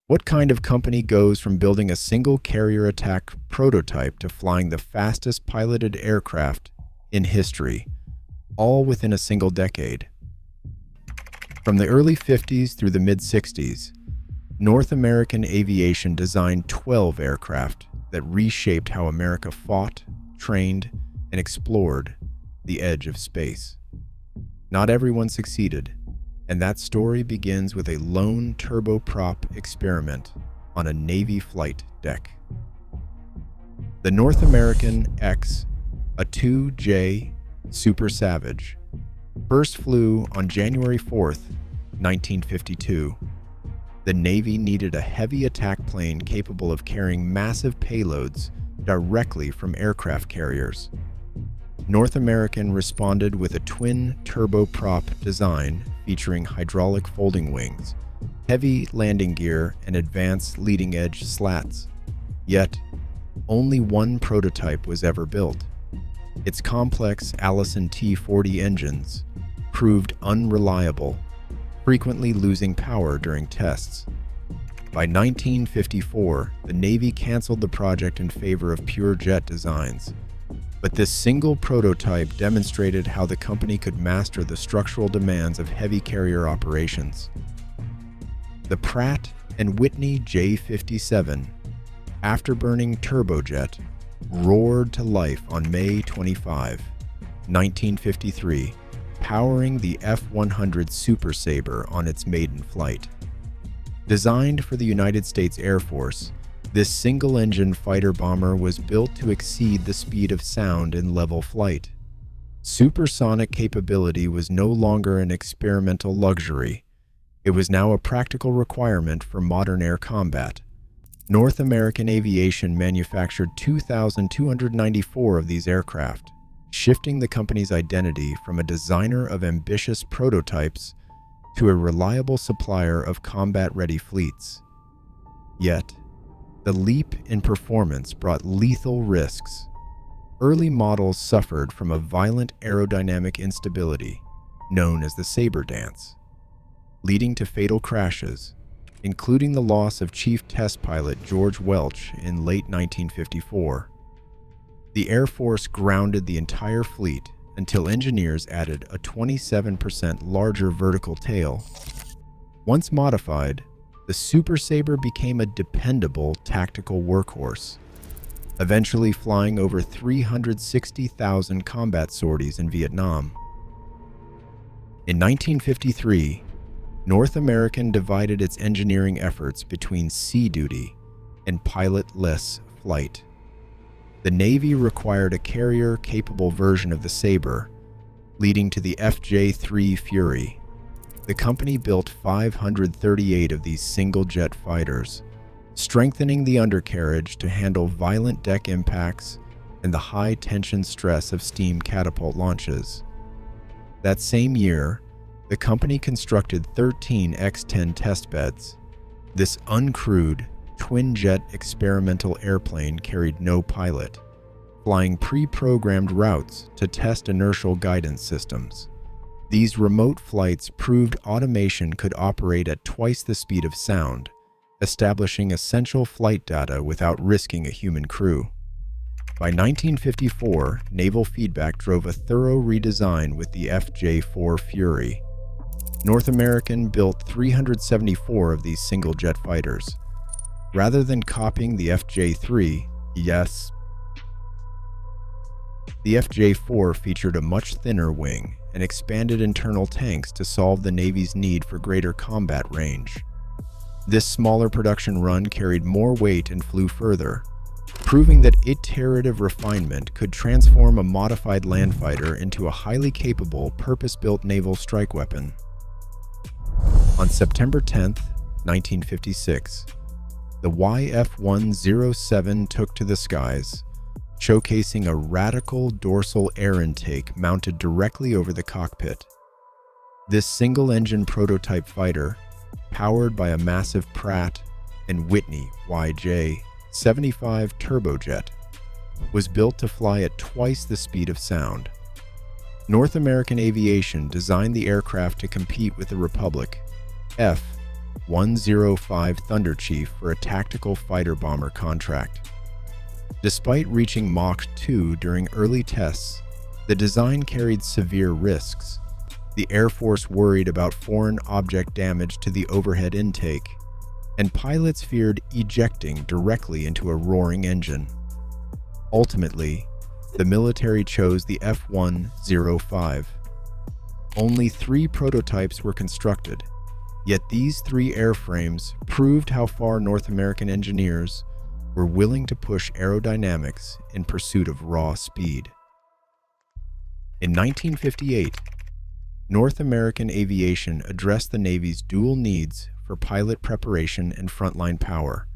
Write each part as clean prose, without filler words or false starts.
What kind of company goes from building a single carrier attack prototype to flying the fastest piloted aircraft in history, all within a single decade? From the early 50s through the mid-60s, North American Aviation designed 12 aircraft that reshaped how America fought, trained, and explored the edge of space. Not everyone succeeded, and that story begins with a lone turboprop experiment on a Navy flight deck. The North American X, a 2J Super Savage, first flew on January 4th, 1952. The Navy needed a heavy attack plane capable of carrying massive payloads directly from aircraft carriers. North American responded with a twin turboprop design featuring hydraulic folding wings, heavy landing gear, and advanced leading-edge slats. Yet, only one prototype was ever built. Its complex Allison T-40 engines proved unreliable, frequently losing power during tests. By 1954, the Navy canceled the project in favor of pure jet designs. But this single prototype demonstrated how the company could master the structural demands of heavy carrier operations. The Pratt & Whitney J-57 afterburning turbojet roared to life on May 25, 1953, powering the F-100 Super Sabre on its maiden flight. Designed for the United States Air Force, this single-engine fighter-bomber was built to exceed the speed of sound in level flight. Supersonic capability was no longer an experimental luxury. It was now a practical requirement for modern air combat. North American Aviation manufactured 2,294 of these aircraft, shifting the company's identity from a designer of ambitious prototypes to a reliable supplier of combat-ready fleets. Yet, the leap in performance brought lethal risks. Early models suffered from a violent aerodynamic instability known as the Sabre dance, leading to fatal crashes, including the loss of Chief Test Pilot George Welch in late 1954. The Air Force grounded the entire fleet until engineers added a 27% larger vertical tail. Once modified, the Super Sabre became a dependable tactical workhorse, eventually flying over 360,000 combat sorties in Vietnam. In 1953, North American divided its engineering efforts between sea duty and pilotless flight. The Navy required a carrier-capable version of the Sabre, leading to the FJ-3 Fury. The company built 538 of these single-jet fighters, strengthening the undercarriage to handle violent deck impacts and the high-tension stress of steam catapult launches. That same year, the company constructed 13 X-10 testbeds. This uncrewed, twin-jet experimental airplane carried no pilot, flying pre-programmed routes to test inertial guidance systems. These remote flights proved automation could operate at twice the speed of sound, establishing essential flight data without risking a human crew. By 1954, naval feedback drove a thorough redesign with the FJ-4 Fury. North American built 374 of these single-jet fighters. Rather than copying the FJ-3, yes, the FJ-4 featured a much thinner wing and expanded internal tanks to solve the Navy's need for greater combat range. This smaller production run carried more weight and flew further, proving that iterative refinement could transform a modified land fighter into a highly capable, purpose-built naval strike weapon. On September 10, 1956, the YF-107 took to the skies, showcasing a radical dorsal air intake mounted directly over the cockpit. This single-engine prototype fighter, powered by a massive Pratt & Whitney YJ-75 turbojet, was built to fly at twice the speed of sound. North American Aviation designed the aircraft to compete with the Republic XB-105 Thunder Chief for a tactical fighter bomber contract. Despite reaching Mach 2 during early tests, the design carried severe risks. The Air Force worried about foreign object damage to the overhead intake, and pilots feared ejecting directly into a roaring engine. Ultimately, the military chose the F-105. Only 3 prototypes were constructed, yet these 3 airframes proved how far North American engineers were willing to push aerodynamics in pursuit of raw speed. In 1958, North American aviation addressed the Navy's dual needs for pilot preparation and frontline power.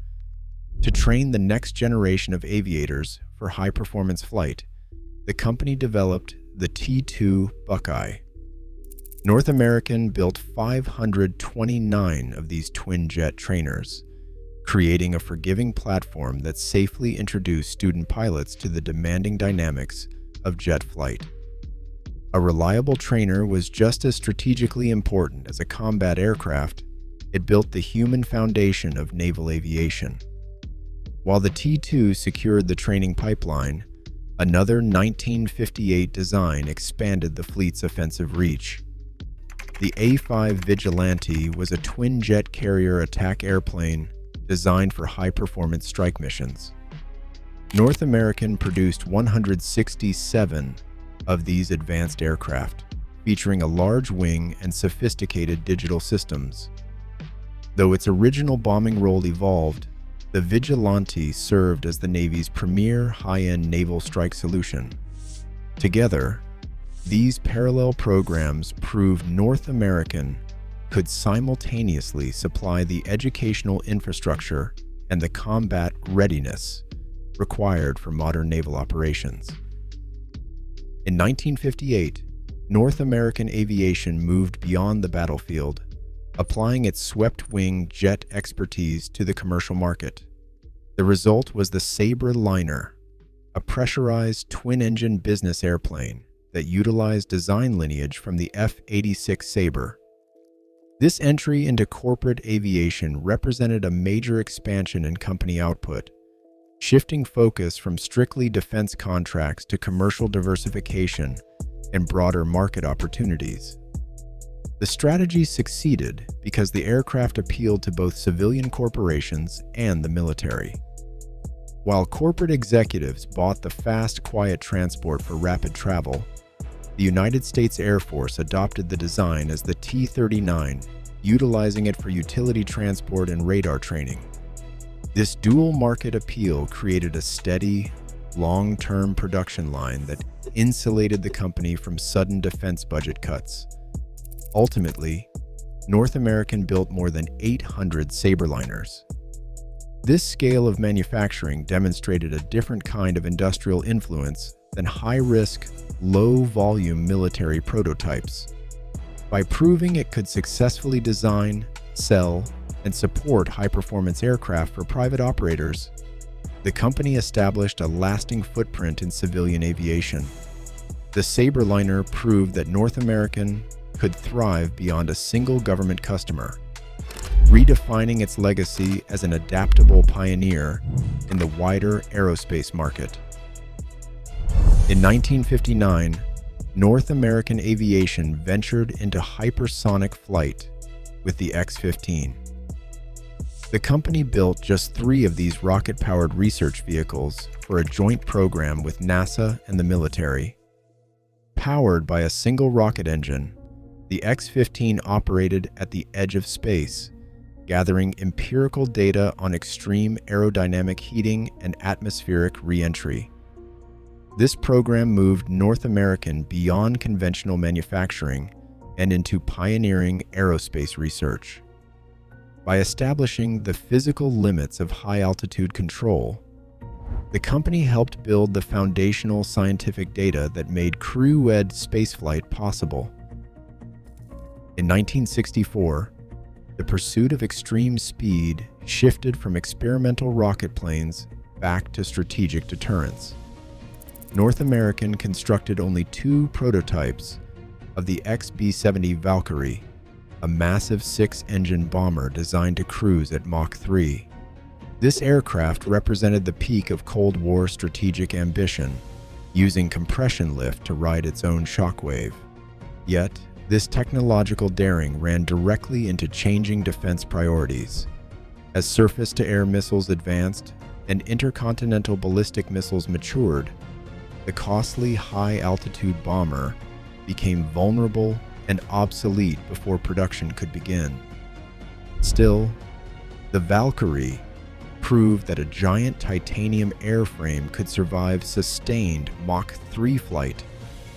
To train the next generation of aviators for high-performance flight, the company developed the T-2 Buckeye. North American built 529 of these twin-jet trainers, creating a forgiving platform that safely introduced student pilots to the demanding dynamics of jet flight. A reliable trainer was just as strategically important as a combat aircraft. It built the human foundation of naval aviation. While the T-2 secured the training pipeline, another 1958 design expanded the fleet's offensive reach. The A-5 Vigilante was a twin-jet carrier attack airplane designed for high-performance strike missions. North American produced 167 of these advanced aircraft, featuring a large wing and sophisticated digital systems. Though its original bombing role evolved, the Vigilante served as the Navy's premier high-end naval strike solution. Together, these parallel programs proved North American could simultaneously supply the educational infrastructure and the combat readiness required for modern naval operations. In 1958, North American aviation moved beyond the battlefield, applying its swept-wing jet expertise to the commercial market. The result was the Sabreliner, a pressurized twin-engine business airplane that utilized design lineage from the F-86 Sabre. This entry into corporate aviation represented a major expansion in company output, shifting focus from strictly defense contracts to commercial diversification and broader market opportunities. The strategy succeeded because the aircraft appealed to both civilian corporations and the military. While corporate executives bought the fast, quiet transport for rapid travel, the United States Air Force adopted the design as the T-39, utilizing it for utility transport and radar training. This dual market appeal created a steady, long-term production line that insulated the company from sudden defense budget cuts. Ultimately, North American built more than 800 Sabreliners. This scale of manufacturing demonstrated a different kind of industrial influence than high-risk, low-volume military prototypes. By proving it could successfully design, sell, and support high-performance aircraft for private operators, the company established a lasting footprint in civilian aviation. The Sabreliner proved that North American could thrive beyond a single government customer, redefining its legacy as an adaptable pioneer in the wider aerospace market. In 1959, North American aviation ventured into hypersonic flight with the X-15. The company built just 3 of these rocket-powered research vehicles for a joint program with NASA and the military. Powered by a single rocket engine, the X-15 operated at the edge of space, gathering empirical data on extreme aerodynamic heating and atmospheric re-entry. This program moved North American beyond conventional manufacturing and into pioneering aerospace research. By establishing the physical limits of high-altitude control, the company helped build the foundational scientific data that made crew-led spaceflight possible. In 1964, the pursuit of extreme speed shifted from experimental rocket planes back to strategic deterrence. North American constructed only 2 prototypes of the XB-70 Valkyrie, a massive 6-engine bomber designed to cruise at Mach 3. This aircraft represented the peak of Cold War strategic ambition, using compression lift to ride its own shockwave. Yet, this technological daring ran directly into changing defense priorities. As surface-to-air missiles advanced and intercontinental ballistic missiles matured, the costly high-altitude bomber became vulnerable and obsolete before production could begin. Still, the Valkyrie proved that a giant titanium airframe could survive sustained Mach 3 flight,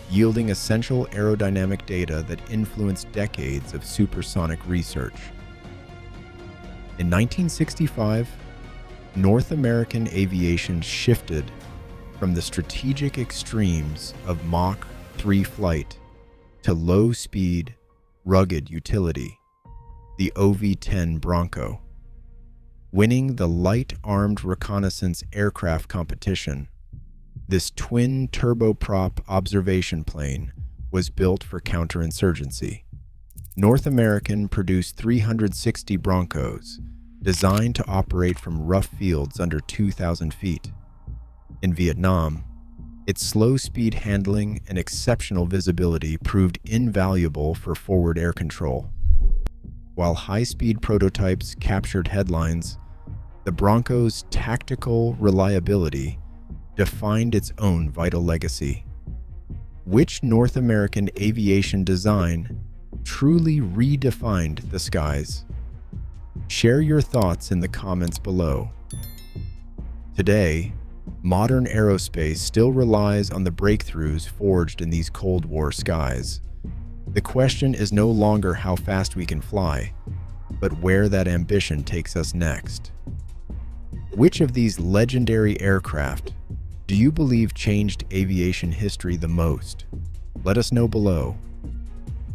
yielding essential aerodynamic data that influenced decades of supersonic research. In 1965, North American aviation shifted from the strategic extremes of Mach 3 flight to low-speed, rugged utility, the OV-10 Bronco. Winning the Light Armed Reconnaissance Aircraft competition, this twin turboprop observation plane was built for counterinsurgency. North American produced 360 Broncos, designed to operate from rough fields under 2,000 feet. In Vietnam, its slow-speed handling and exceptional visibility proved invaluable for forward air control. While high-speed prototypes captured headlines, the Bronco's tactical reliability defined its own vital legacy. Which North American aviation design truly redefined the skies? Share your thoughts in the comments below. Today, modern aerospace still relies on the breakthroughs forged in these Cold War skies. The question is no longer how fast we can fly, but where that ambition takes us next. Which of these legendary aircraft do you believe changed aviation history the most? Let us know below.